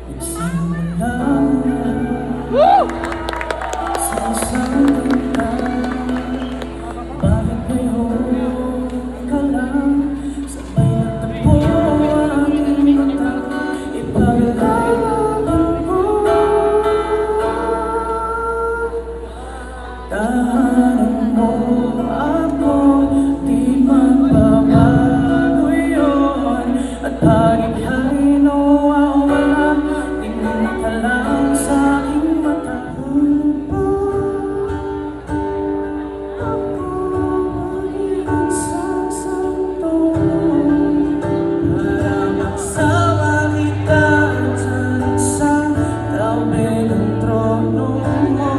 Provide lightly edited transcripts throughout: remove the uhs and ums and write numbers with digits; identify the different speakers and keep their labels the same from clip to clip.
Speaker 1: Nagsimula sa isang ganda. Bakit ngayon ka lang sabay natagpo ang aking mata? Ipaglaban ko tahanan mo ako, di magbabago yun. At pag ika'y nawawala, tingin ka lang sa aking mata. Ako magiging sasakto para magsama kita dyan sa tabi ng trono mo.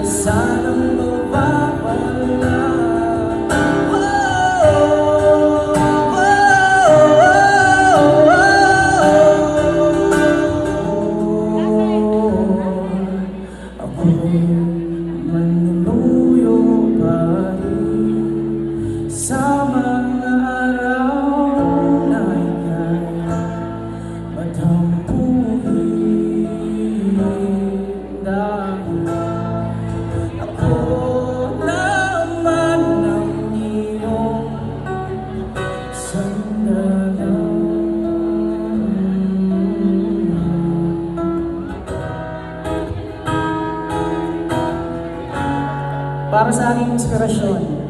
Speaker 1: Sanang mawawala. Ako'y manluluyo pa rin sa mga araw na ika'y matampuhin. Dahil ako naman ang iyong sandalan. Para sa aking inspirasyon,